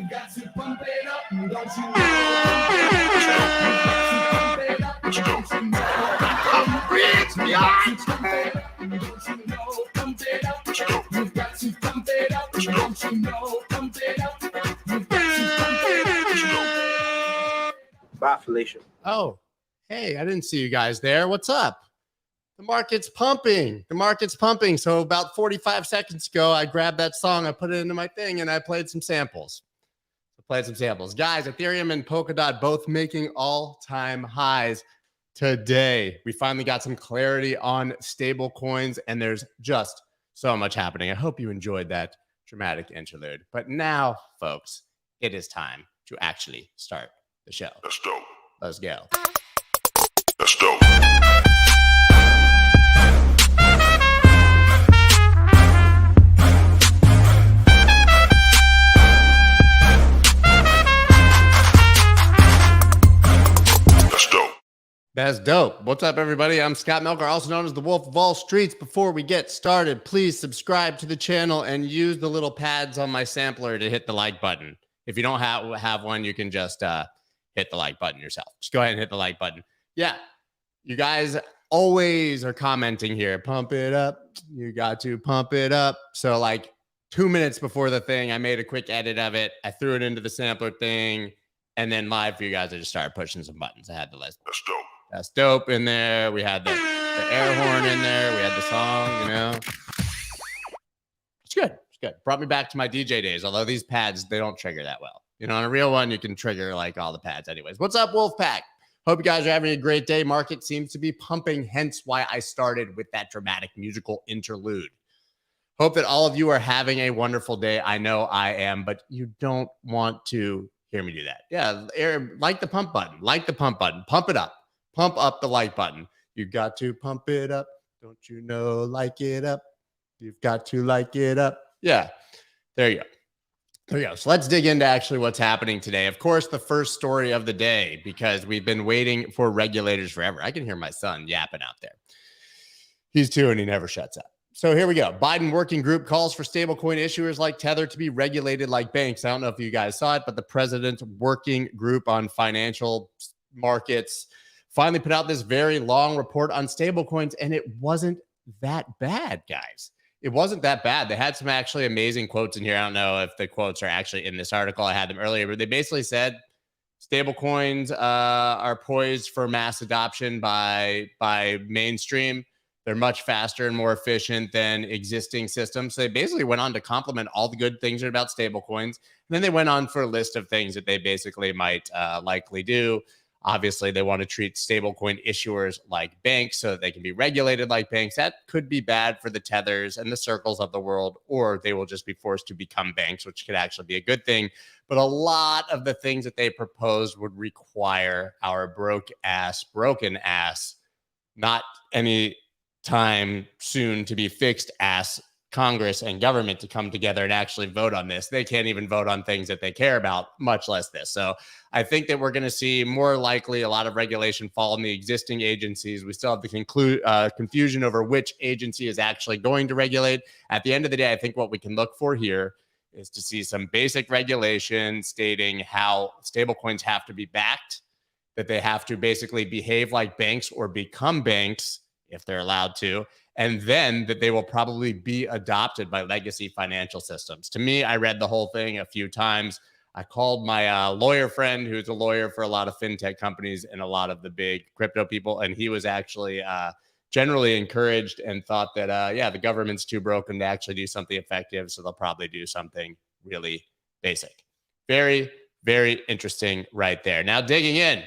You got to pump it up, don't you know? Don't you know? Bye, Felicia. Oh, hey, I didn't see you guys there. What's up? The market's pumping. The market's pumping. So about 45 seconds ago, I grabbed that song, I put it into my thing, and I played some samples. Guys, Ethereum and Polkadot both making all-time highs today. We finally got some clarity on stable coins, and there's just so much happening. I hope you enjoyed that dramatic interlude. But now, folks, it is time to actually start the show. Let's go. Let's go. Let's go. That's dope. What's up, everybody? I'm Scott Melker, also known as the Wolf of All Streets. Before we get started, please subscribe to the channel and use the little pads on my sampler to hit the like button. If you don't have one, you can just hit the like button yourself. Just go ahead and hit the like button. Yeah, you guys always are commenting here. Pump it up. You got to pump it up. So like 2 minutes before the thing, I made a quick edit of it. I threw it into the sampler thing. And then live for you guys, I just started pushing some buttons. I had the list. Let's go. That's dope in there. We had the air horn in there. We had the song, you know. It's good. It's good. Brought me back to my DJ days, although these pads, they don't trigger that well. You know, on a real one, you can trigger like all the pads anyways. What's up, Wolfpack? Hope you guys are having a great day. Market seems to be pumping, hence why I started with that dramatic musical interlude. Hope that all of you are having a wonderful day. I know I am, but you don't want to hear me do that. Yeah, like the pump button. Like the pump button. Pump it up. Pump up the like button. You got to pump it up. Don't you know? Like it up. You've got to like it up. Yeah, there you go. There you go. So let's dig into actually what's happening today. Of course, the first story of the day, because we've been waiting for regulators forever. I can hear my son yapping out there. He's 2 and he never shuts up. So here we go. Biden working group calls for stablecoin issuers like Tether to be regulated like banks. I don't know if you guys saw it, but the president's working group on financial markets finally put out this very long report on stablecoins, and it wasn't that bad, guys. It wasn't that bad. They had some actually amazing quotes in here. I don't know if the quotes are actually in this article. I had them earlier, but they basically said stablecoins are poised for mass adoption by mainstream. They're much faster and more efficient than existing systems. So they basically went on to compliment all the good things about stablecoins. And then they went on for a list of things that they basically might likely do. Obviously, they want to treat stablecoin issuers like banks so that they can be regulated like banks. That could be bad for the Tethers and the Circles of the world, or they will just be forced to become banks, which could actually be a good thing. But a lot of the things that they proposed would require our broken ass, not any time soon to be fixed ass Congress and government to come together and actually vote on this. They can't even vote on things that they care about, much less this. So I think that we're going to see more likely a lot of regulation fall on the existing agencies. We still have the confusion over which agency is actually going to regulate. At the end of the day, I think what we can look for here is to see some basic regulation stating how stablecoins have to be backed, that they have to basically behave like banks or become banks if they're allowed to, and then that they will probably be adopted by legacy financial systems. To me, I read the whole thing a few times. I called my lawyer friend, who's a lawyer for a lot of fintech companies and a lot of the big crypto people, and he was actually generally encouraged and thought that, yeah, the government's too broken to actually do something effective, so they'll probably do something really basic. Very, very interesting right there. Now, digging in,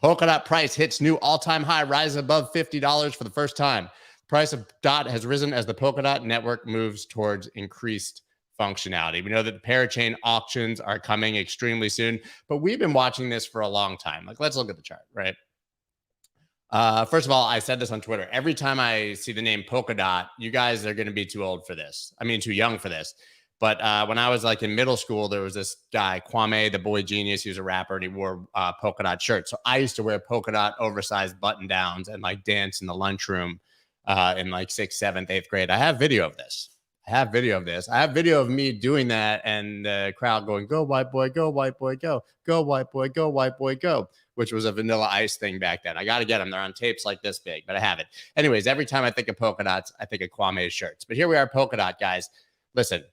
Polkadot price hits new all-time high, rise above $50 for the first time. Price of DOT has risen as the Polkadot network moves towards increased functionality. We know that the parachain auctions are coming extremely soon, but we've been watching this for a long time. Like, let's look at the chart, right? First of all, I said this on Twitter. Every time I see the name Polkadot, you guys are going to be too old for this. I mean, too young for this. But when I was like in middle school, there was this guy, Kwame, the boy genius. He was a rapper and he wore polka dot shirts. So I used to wear polka dot oversized button downs and like dance in the lunchroom in like 6th, 7th, 8th grade. I have video of this. I have video of this. I have video of me doing that and the crowd going, go white boy, go white boy, go white boy, go white boy, go, which was a Vanilla Ice thing back then. I got to get them. They're on tapes like this big, but I have it. Anyways, every time I think of polka dots, I think of Kwame's shirts. But here we are, polka dot guys. Listen,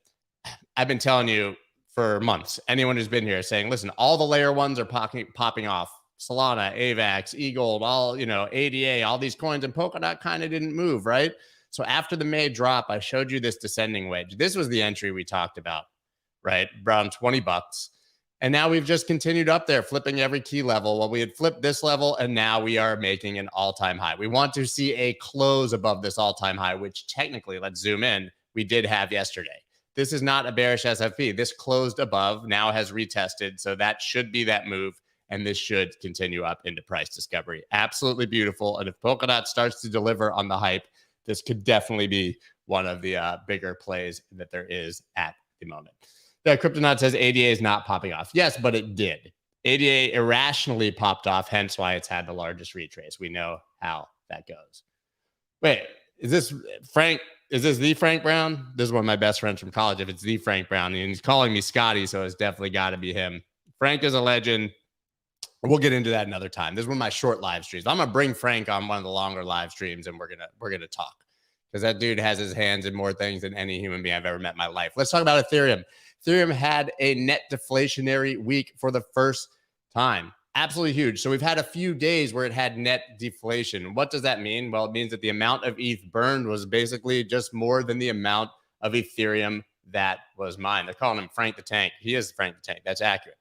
I've been telling you for months, anyone who's been here saying, listen, all the layer ones are popping off. Solana, AVAX, eGold, all, ADA, all these coins, and Polkadot kind of didn't move, right? So after the May drop, I showed you this descending wedge. This was the entry we talked about, right? Around $20. And now we've just continued up there, flipping every key level. Well, we had flipped this level, and now we are making an all-time high. We want to see a close above this all-time high, which technically, let's zoom in, we did have yesterday. This is not a bearish SFP. This closed above, now has retested. So that should be that move. And this should continue up into price discovery. Absolutely beautiful. And if Polkadot starts to deliver on the hype, this could definitely be one of the bigger plays that there is at the moment. The Cryptonaut says ADA is not popping off. Yes, but it did. ADA irrationally popped off, hence why it's had the largest retrace. We know how that goes. Wait, is this Frank? Is this the Frank Brown? This is one of my best friends from college. If it's the Frank Brown, and he's calling me Scotty, so it's definitely got to be him. Frank is a legend. We'll get into that another time. This is one of my short live streams. I'm gonna bring Frank on one of the longer live streams, and we're gonna talk, because that dude has his hands in more things than any human being I've ever met in my life. Let's talk about Ethereum. Ethereum had a net deflationary week for the first time. Absolutely huge. So we've had a few days where it had net deflation. What does that mean? Well, it means that the amount of ETH burned was basically just more than the amount of Ethereum that was mined. They're calling him Frank the Tank. He is Frank the Tank. That's accurate.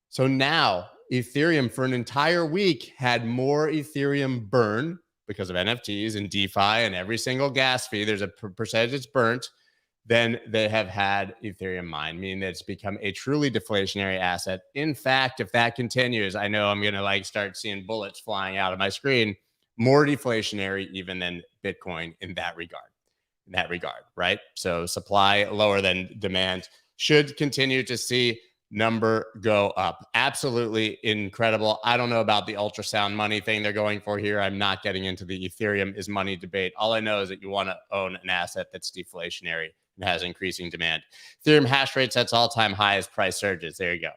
So now Ethereum for an entire week had more Ethereum burn because of NFTs and DeFi and every single gas fee. There's a percentage that's burnt than they have had Ethereum mined, meaning that it's become a truly deflationary asset. In fact, if that continues, I know I'm going to start seeing bullets flying out of my screen, more deflationary even than Bitcoin in that regard, right? So supply lower than demand should continue to see number go up. Absolutely incredible. I don't know about the ultrasound money thing they're going for here. I'm not getting into the Ethereum is money debate. All I know is that you want to own an asset that's deflationary and has increasing demand. Ethereum hash rate sets all-time high as price surges. There you go.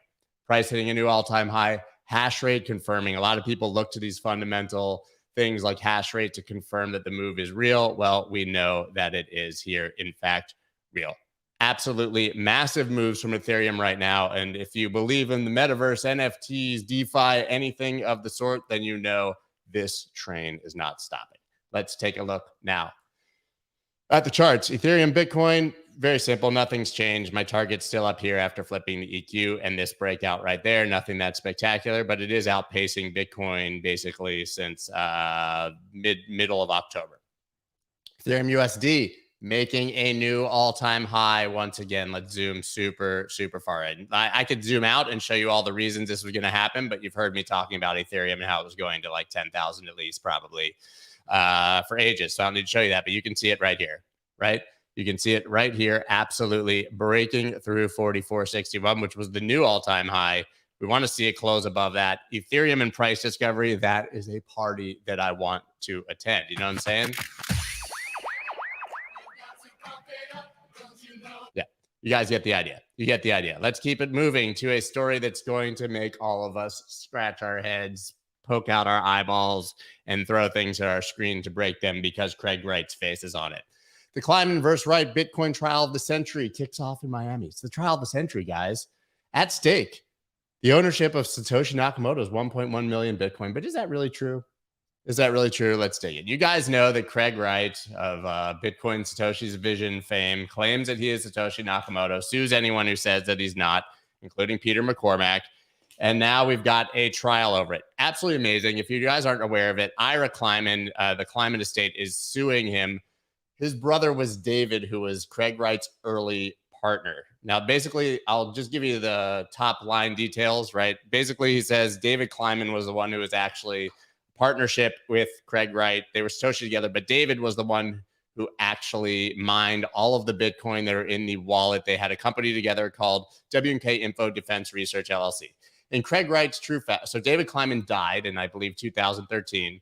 Price hitting a new all-time high. Hash rate confirming. A lot of people look to these fundamental things like hash rate to confirm that the move is real. Well, we know that it is here, in fact, real. Absolutely massive moves from Ethereum right now. And if you believe in the metaverse, NFTs, DeFi, anything of the sort, then you know this train is not stopping. Let's take a look now at the charts. Ethereum, Bitcoin, very simple. Nothing's changed. My target's still up here after flipping the EQ and this breakout right there. Nothing that spectacular, but it is outpacing Bitcoin basically since middle of October. Ethereum USD making a new all-time high once again. Let's zoom super far in. I could zoom out and show you all the reasons this was going to happen, but you've heard me talking about Ethereum and how it was going to 10,000 at least probably for ages. So I don't need to show you that, but you can see it right here, right? You can see it right here, absolutely breaking through 44.61, which was the new all-time high. We want to see it close above that. Ethereum and price discovery, that is a party that I want to attend. You know what I'm saying? Yeah, you guys get the idea. You get the idea. Let's keep it moving to a story that's going to make all of us scratch our heads, poke out our eyeballs, and throw things at our screen to break them because Craig Wright's face is on it. The Kleiman versus Wright Bitcoin trial of the century kicks off in Miami. It's the trial of the century, guys. At stake, the ownership of Satoshi Nakamoto is 1.1 million Bitcoin. But is that really true? Is that really true? Let's dig it. You guys know that Craig Wright of Bitcoin Satoshi's Vision fame claims that he is Satoshi Nakamoto, sues anyone who says that he's not, including Peter McCormack. And now we've got a trial over it. Absolutely amazing. If you guys aren't aware of it, Ira Kleiman, the Kleiman estate, is suing him. His brother was David, who was Craig Wright's early partner. Now, basically, I'll just give you the top line details, right? Basically, he says David Kleiman was the one who was actually partnership with Craig Wright. They were Satoshi together, but David was the one who actually mined all of the Bitcoin that are in the wallet. They had a company together called W&K Info Defense Research LLC. And Craig Wright's true fact. So David Kleiman died in, I believe, 2013.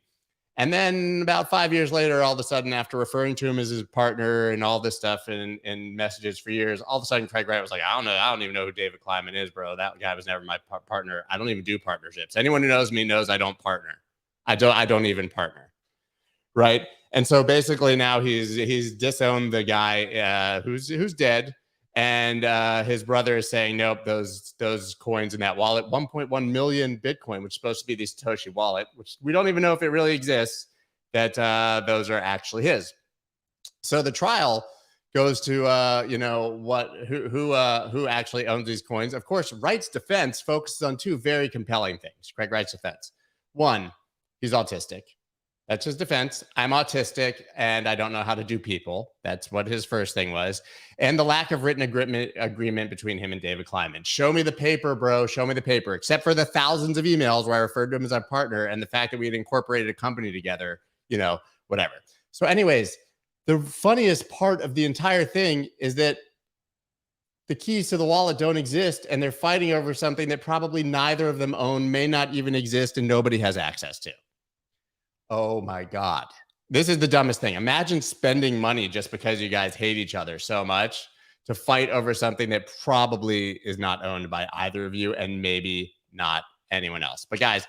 And then about 5 years later, all of a sudden, after referring to him as his partner and all this stuff in messages for years, all of a sudden Craig Wright was like, I don't know. I don't even know who David Kleiman is, bro. That guy was never my partner. I don't even do partnerships. Anyone who knows me knows I don't partner. I don't even partner. Right. And so basically now he's disowned the guy who's dead. And his brother is saying, nope, those coins in that wallet, 1.1 million Bitcoin, which is supposed to be the Satoshi wallet, which we don't even know if it really exists, that those are actually his. So the trial goes to who actually owns these coins. Of course, Wright's defense focuses on two very compelling things. Craig Wright's defense. One, he's autistic. That's his defense. I'm autistic and I don't know how to do people. That's what his first thing was. And the lack of written agreement between him and David Kleiman. Show me the paper, bro. Show me the paper. Except for the thousands of emails where I referred to him as our partner and the fact that we had incorporated a company together, whatever. So anyways, the funniest part of the entire thing is that the keys to the wallet don't exist and they're fighting over something that probably neither of them own, may not even exist, and nobody has access to. Oh my God. This is the dumbest thing. Imagine spending money just because you guys hate each other so much to fight over something that probably is not owned by either of you and maybe not anyone else. But guys,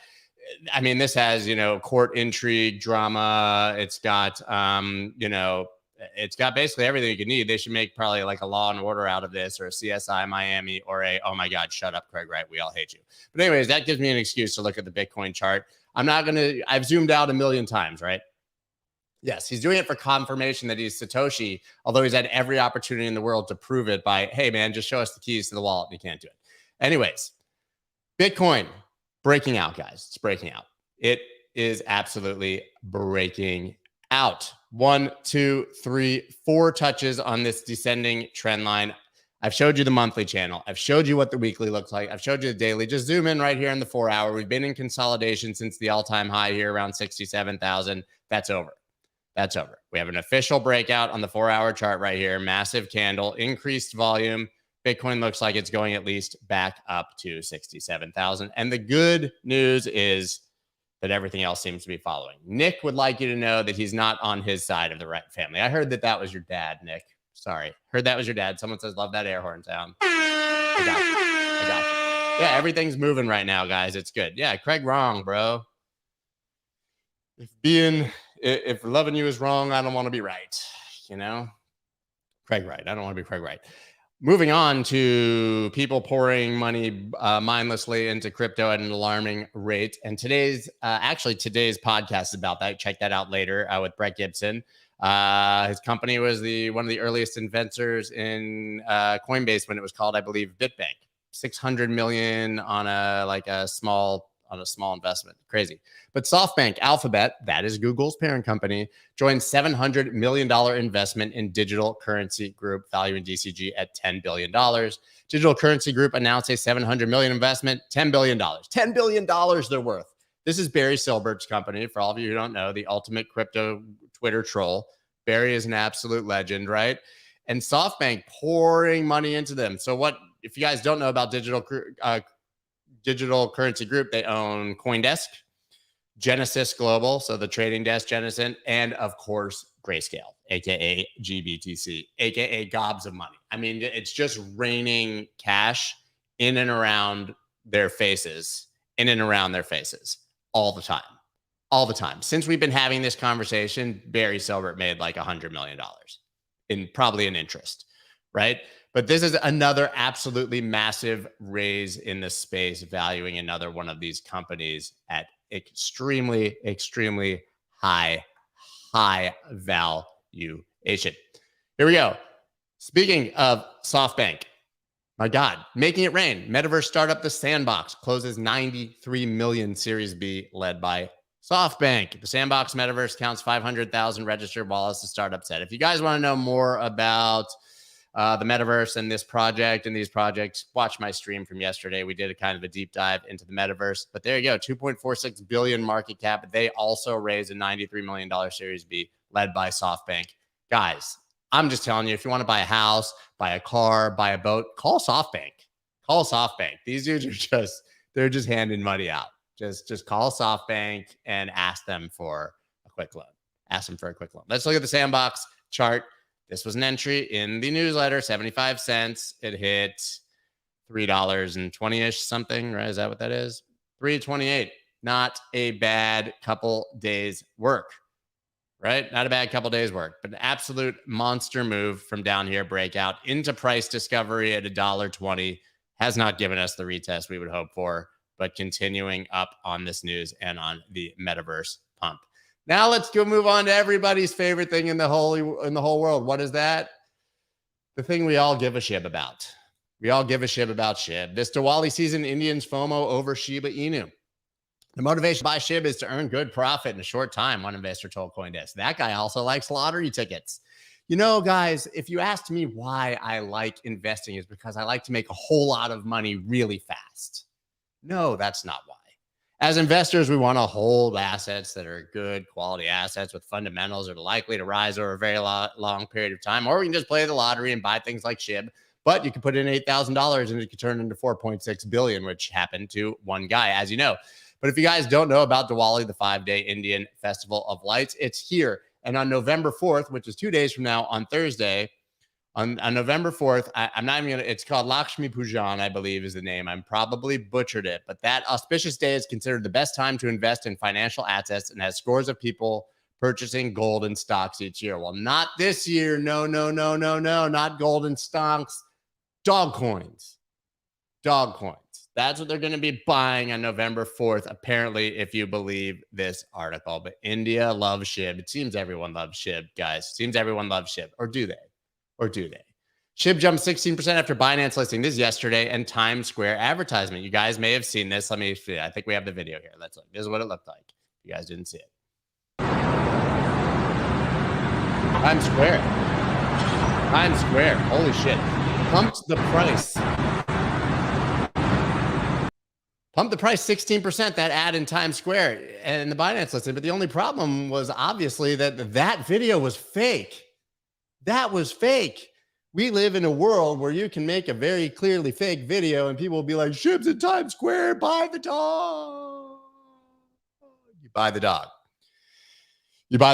I mean, this has, court intrigue, drama. It's got, it's got basically everything you can need. They should make probably like a Law and Order out of this, or a CSI Miami, or oh my God, shut up, Craig Wright. We all hate you. But anyways, that gives me an excuse to look at the Bitcoin chart. I've zoomed out a million times, right? Yes, he's doing it for confirmation that he's Satoshi, although he's had every opportunity in the world to prove it by, hey man, just show us the keys to the wallet. And he can't do it. Anyways, Bitcoin breaking out, guys. It's breaking out. It is absolutely breaking out. 1, 2, 3, 4 touches on this descending trend line. I've showed you the monthly channel. I've showed you what the weekly looks like. I've showed you the daily. Just zoom in right here in the 4 hour. We've been in consolidation since the all-time high here around 67,000. That's over. That's over. We have an official breakout on the 4 hour chart right here. Massive candle, increased volume. Bitcoin looks like it's going at least back up to 67,000. And the good news is that everything else seems to be following. Nick would like you to know that he's not on his side of the Wright family. I heard that was your dad, Nick. Sorry. Heard that was your dad. Someone says, love that air horn sound. I got you. Yeah, everything's moving right now, guys. It's good. Yeah, Craig wrong, bro. If loving you is wrong, I don't want to be right. Craig Wright. I don't want to be Craig Wright. Moving on to people pouring money mindlessly into crypto at an alarming rate. And today's podcast is about that. Check that out later with Brett Gibson. His company was one of the earliest inventors in Coinbase when it was called, I believe, BitBank. 600 million on a small investment. Crazy. But SoftBank Alphabet, that is Google's parent company, joined $700 million investment in Digital Currency Group, valuing DCG at $10 billion. Digital Currency Group announced a $700 million investment, $10 billion. $10 billion they're worth. This is Barry Silbert's company. For all of you who don't know, the ultimate crypto Twitter troll. Barry is an absolute legend, right? And SoftBank pouring money into them. So what, if you guys don't know about Digital Currency Group, they own CoinDesk, Genesis Global, so the trading desk Genesis, and of course, Grayscale, aka GBTC, aka gobs of money. I mean, it's just raining cash in and around their faces, all the time. All the time. Since we've been having this conversation, Barry Silbert made like $100 million in probably an interest, right? But this is another absolutely massive raise in the space, valuing another one of these companies at extremely, extremely high valuation. Here we go. Speaking of SoftBank, my God, making it rain. Metaverse startup, the Sandbox, closes 93 million Series B, led by SoftBank. The Sandbox Metaverse counts 500,000 registered wallets, the startup said. If you guys want to know more about the Metaverse and this project and these projects, watch my stream from yesterday. We did a kind of a deep dive into the Metaverse. But there you go, 2.46 billion market cap. They also raised a $93 million Series B, led by SoftBank. Guys, I'm just telling you, if you want to buy a house, buy a car, buy a boat, call SoftBank. Call SoftBank. These dudes are they're just handing money out. Just call SoftBank and ask them for quick loan. Ask them for a quick loan. Let's look at the Sandbox chart. This was an entry in the newsletter, 75 cents. It hit $3.20-ish something, right? Is that what that is? $3.28. Not a bad couple days work, right? Not a bad couple days work, but an absolute monster move from down here, breakout into price discovery at $1.20. Has not given us the retest we would hope for, but continuing up on this news and on the metaverse pump. Now let's go move on to everybody's favorite thing in the whole world. What is that? The thing we all give a SHIB about. We all give a SHIB about SHIB. This Diwali season, Indians FOMO over Shiba Inu. The motivation to buy SHIB is to earn good profit in a short time, one investor told CoinDesk. That guy also likes lottery tickets. You know, guys, if you asked me why I like investing, is because I like to make a whole lot of money really fast. No, that's not why. As investors, we want to hold assets that are good quality assets with fundamentals that are likely to rise over a very long period of time. Or we can just play the lottery and buy things like SHIB. But you can put in $8,000 and it could turn into $4.6 billion, which happened to one guy, as you know. But if you guys don't know about Diwali, the 5-day Indian Festival of Lights, it's here. And on November 4th, which is 2 days from now on Thursday, on November 4th, I'm not even going to, it's called Lakshmi Pujan, I believe is the name. I'm probably butchered it, but that auspicious day is considered the best time to invest in financial assets and has scores of people purchasing gold and stocks each year. Well, not this year. No, not gold and stocks. Dog coins. That's what they're going to be buying on November 4th, apparently, if you believe this article. But India loves SHIB. It seems everyone loves SHIB, guys. It seems everyone loves SHIB. Or do they? SHIB jumped 16% after Binance listing. This is yesterday, and Times Square advertisement. You guys may have seen this. Let me see. I think we have the video here. Let's look. This is what it looked like. You guys didn't see it. Times Square. Holy shit. Pumped the price 16%, that ad in Times Square and the Binance listing. But the only problem was obviously that video was fake. That was fake. We live in a world where you can make a very clearly fake video and people will be like, SHIB's in Times Square, buy the dog. You buy the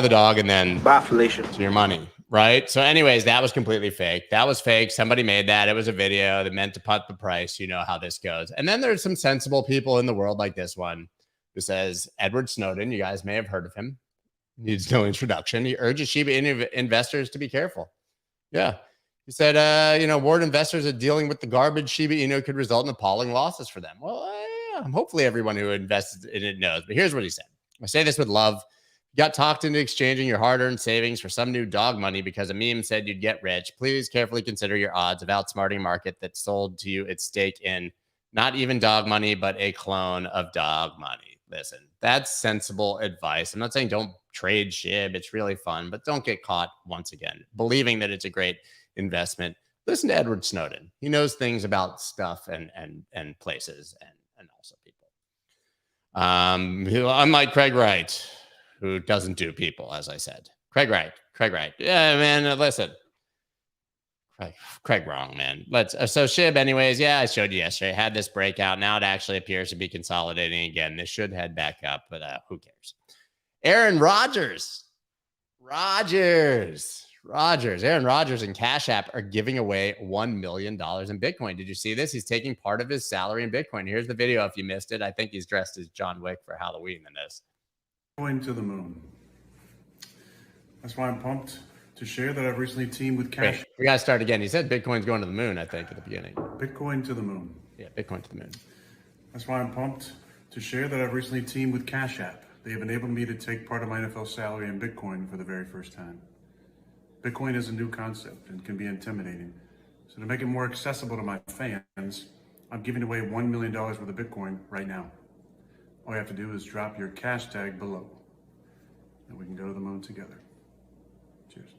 dog and then buy Felicia to your money. Right. So anyways, that was completely fake. That was fake. Somebody made that. It was a video that meant to pump the price. You know how this goes. And then there's some sensible people in the world like this one who says Edward Snowden. You guys may have heard of him. Needs no introduction. He urges Shiba Inu investors to be careful. Yeah. He said, warned investors that dealing with the garbage Shiba Inu could result in appalling losses for them. Well, hopefully everyone who invests in it knows. But here's what he said. I say this with love. You got talked into exchanging your hard-earned savings for some new dog money because a meme said you'd get rich. Please carefully consider your odds of outsmarting a market that sold to you its stake in not even dog money, but a clone of dog money. Listen, that's sensible advice. I'm not saying don't trade SHIB. It's really fun, but don't get caught once again believing that it's a great investment. Listen to Edward Snowden. He knows things about stuff and places and also people. Unlike Craig Wright, who doesn't do people, as I said. Craig Wright. Yeah, man, listen. Craig wrong, man. So SHIB anyways, yeah, I showed you yesterday. Had this breakout. Now it actually appears to be consolidating again. This should head back up, but who cares? Aaron Rodgers. Aaron Rodgers and Cash App are giving away $1 million in Bitcoin. Did you see this? He's taking part of his salary in Bitcoin. Here's the video if you missed it. I think he's dressed as John Wick for Halloween in this. Going to the moon. That's why I'm pumped to share that I've recently teamed with Cash. Wait, we got to start again. He said Bitcoin's going to the moon, I think, at the beginning. Bitcoin to the moon. Yeah, Bitcoin to the moon. That's why I'm pumped to share that I've recently teamed with Cash App. They have enabled me to take part of my NFL salary in Bitcoin for the very first time. Bitcoin is a new concept and can be intimidating. So to make it more accessible to my fans, I'm giving away $1 million worth of Bitcoin right now. All you have to do is drop your cash tag below, and we can go to the moon together. Cheers.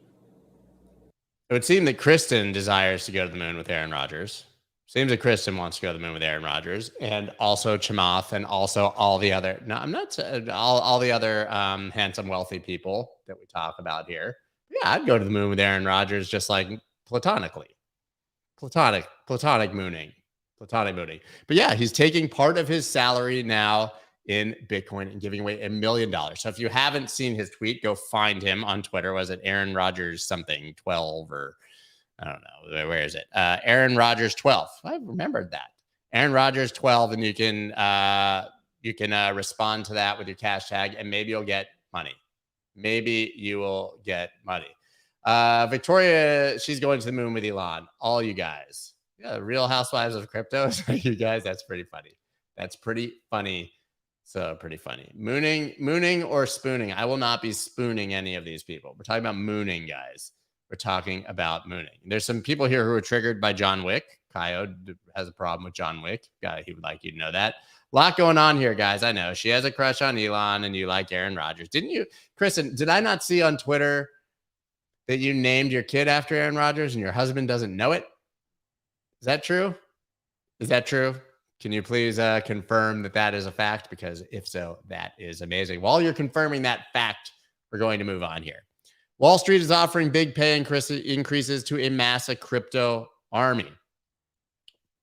It would seem that Kristen desires to go to the moon with Aaron Rodgers. Seems that Kristen wants to go to the moon with Aaron Rodgers, and also Chamath, and also all the other. No, I'm not all the other handsome, wealthy people that we talk about here. Yeah, I'd go to the moon with Aaron Rodgers, just like platonically, platonic mooning. But yeah, he's taking part of his salary now in Bitcoin and giving away $1 million. So if you haven't seen his tweet, go find him on Twitter. Was it Aaron Rodgers something 12 or I don't know. Where is it? Aaron Rodgers 12. I remembered that. Aaron Rodgers 12, and you can respond to that with your cash tag, and maybe you'll get money. Maybe you will get money. Victoria, she's going to the moon with Elon. All you guys. Yeah, Real Housewives of Crypto. You guys, that's pretty funny. That's pretty funny. So pretty funny. Mooning or spooning. I will not be spooning any of these people. We're talking about mooning, guys. We're talking about mooning. There's some people here who are triggered by John Wick. Kaio has a problem with John Wick. He would like you to know that. A lot going on here, guys. I know she has a crush on Elon and you like Aaron Rodgers. Didn't you, Kristen? Did I not see on Twitter that you named your kid after Aaron Rodgers and your husband doesn't know it? Is that true? Is that true? Can you please confirm that that is a fact? Because if so, that is amazing. While you're confirming that fact, we're going to move on here. Wall Street is offering big pay increases to amass a crypto army.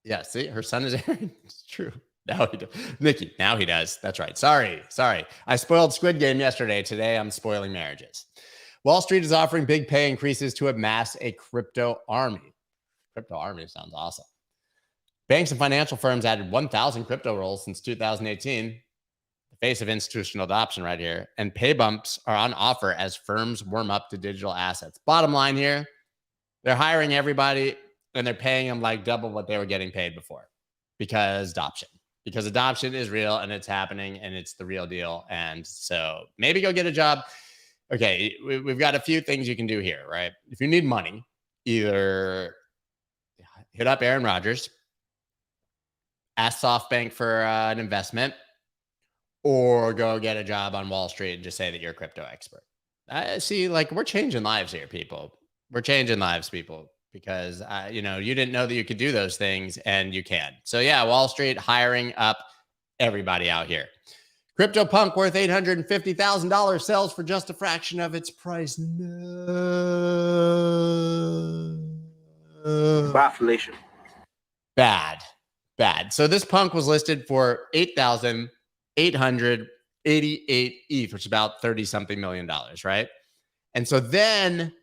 Yeah, see, her son is Aaron. It's true. Now he does. Nikki, now he does. That's right. Sorry. I spoiled Squid Game yesterday. Today, I'm spoiling marriages. Wall Street is offering big pay increases to amass a crypto army. Crypto army sounds awesome. Banks and financial firms added 1,000 crypto rolls since 2018. The face of institutional adoption right here. And pay bumps are on offer as firms warm up to digital assets. Bottom line here, they're hiring everybody and they're paying them like double what they were getting paid before because adoption is real and it's happening and it's the real deal. And so maybe go get a job. Okay, we've got a few things you can do here, right? If you need money, either hit up Aaron Rodgers, ask SoftBank for an investment, or go get a job on Wall Street and just say that you're a crypto expert. See, like we're changing lives here, people. We're changing lives, people, because you didn't know that you could do those things, and you can. So yeah, Wall Street hiring up everybody out here. CryptoPunk worth $850,000 sells for just a fraction of its price. No. Inflation. Bad. So this punk was listed for 8,888 ETH, which is about 30-something million dollars, right? And so then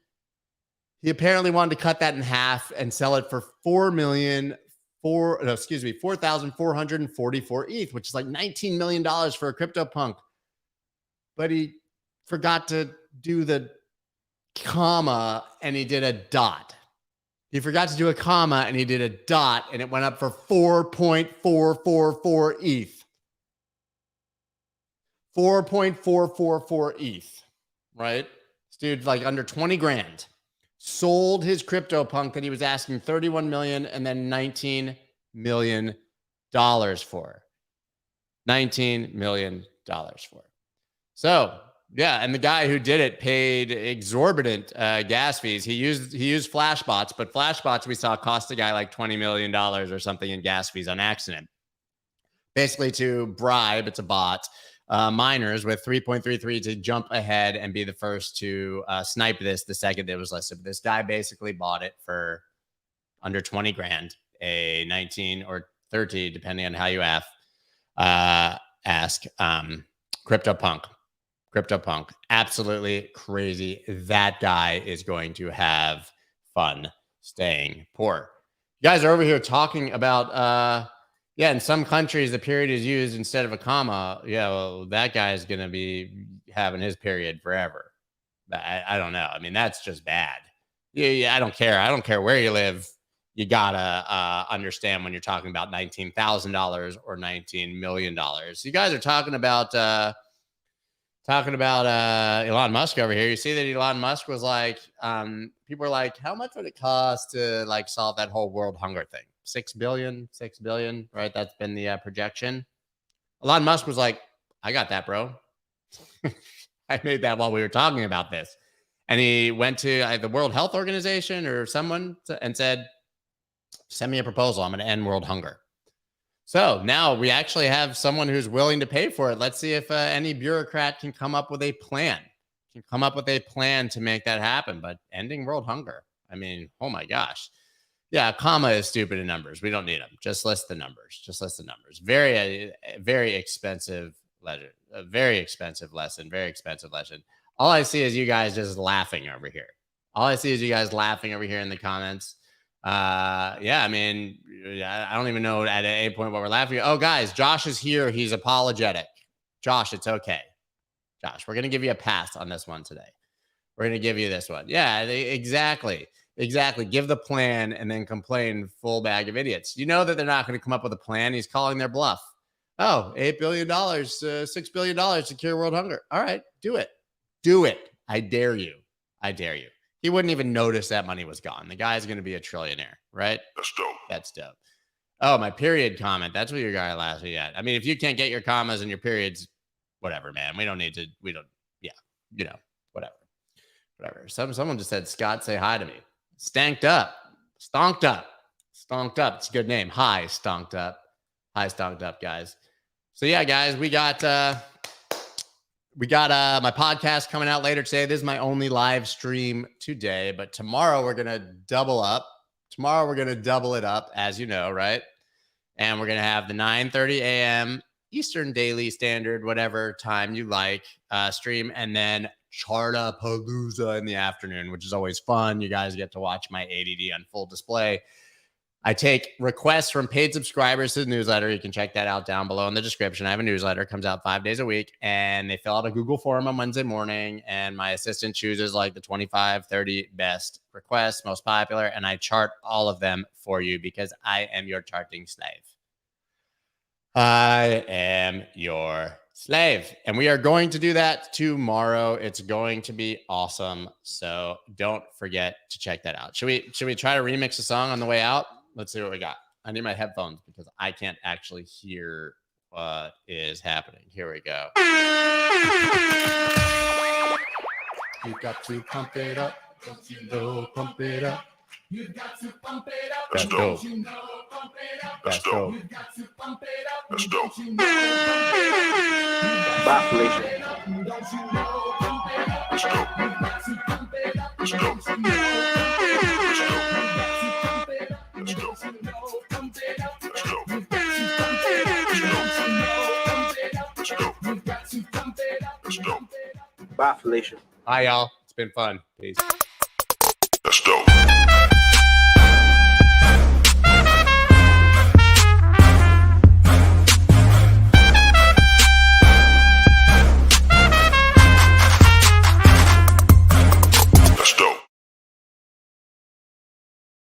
he apparently wanted to cut that in half and sell it for 4,444 ETH, which is like $19 million for a CryptoPunk. But he forgot to do the comma and he did a dot. He forgot to do a comma and he did a dot and it went up for 4.444 ETH. 4.444 ETH, right? This dude, like under 20 grand, sold his CryptoPunk that he was asking 31 million and then $19 million for. $19 million for. So, yeah, and the guy who did it paid exorbitant gas fees. He used Flashbots, but Flashbots we saw cost a guy like $20 million or something in gas fees on accident. Basically to bribe, it's a bot, miners with 3.33 to jump ahead and be the first to snipe this the second it was listed. This guy basically bought it for under 20 grand, a 19 or 30, depending on how you ask, CryptoPunk. Absolutely crazy. That guy is going to have fun staying poor. You guys are over here talking about, in some countries, the period is used instead of a comma. Yeah, well, that guy is going to be having his period forever. I don't know. I mean, that's just bad. Yeah, I don't care. I don't care where you live. You got to understand when you're talking about $19,000 or $19 million. You guys are talking about Elon Musk over here. You see that Elon Musk was like, people were like, how much would it cost to like solve that whole world hunger thing? 6 billion, right? That's been the projection. Elon Musk was like, I got that, bro. I made that while we were talking about this. And he went to the World Health Organization or someone and said, send me a proposal. I'm going to end world hunger. So now we actually have someone who's willing to pay for it. Let's see if any bureaucrat can come up with a plan, to make that happen. But ending world hunger, I mean, oh my gosh. Yeah, comma is stupid in numbers. We don't need them. Just list the numbers. Very, very expensive A very expensive lesson. Very expensive lesson. All I see is you guys just laughing over here. All I see is you guys laughing over here in the comments. Yeah, I mean, I don't even know at any point what we're laughing at. Oh, guys, Josh is here. He's apologetic. Josh, it's okay. Josh, we're going to give you a pass on this one today. We're going to give you this one. Yeah, exactly. Exactly. Give the plan and then complain full bag of idiots. You know that they're not going to come up with a plan. He's calling their bluff. Oh, $8 billion, $6 billion to cure world hunger. All right, do it. Do it. I dare you. I dare you. He wouldn't even notice that money was gone. The guy's going to be a trillionaire, right? That's dope. That's dope. Oh, my period comment. That's what your guy laughing at. I mean, if you can't get your commas and your periods, whatever, man. Whatever. Someone just said, Scott, say hi to me. Stanked up. Stonked up. Stonked up. It's a good name. Hi, stonked up. Hi, stonked up, guys. So yeah, guys, we got my podcast coming out later today. This is my only live stream today, but tomorrow we're gonna double up. Tomorrow we're gonna double it up, as you know, right? And we're gonna have the 9:30 a.m. Eastern Daily Standard, whatever time you like, stream, and then Chartapalooza in the afternoon, which is always fun. You guys get to watch my ADD on full display. I take requests from paid subscribers to the newsletter. You can check that out down below in the description. I have a newsletter, comes out 5 days a week, and they fill out a Google form on Wednesday morning, and my assistant chooses like the 25, 30 best requests, most popular, and I chart all of them for you because I am your charting slave. I am your slave. And we are going to do that tomorrow. It's going to be awesome. So don't forget to check that out. Should we try to remix a song on the way out? Let's see what we got. I need my headphones because I can't actually hear what is happening. Here we go. You got to pump it up. Don't you know, pump it up. You got to pump it up. That's dope. You know, pump it up. That's dope. You got to pump it up. That's dope. Deflation. That's dope. That's dope. That's dope. That's dope. Deflation. Hi, y'all. It's been fun. Peace. That's dope.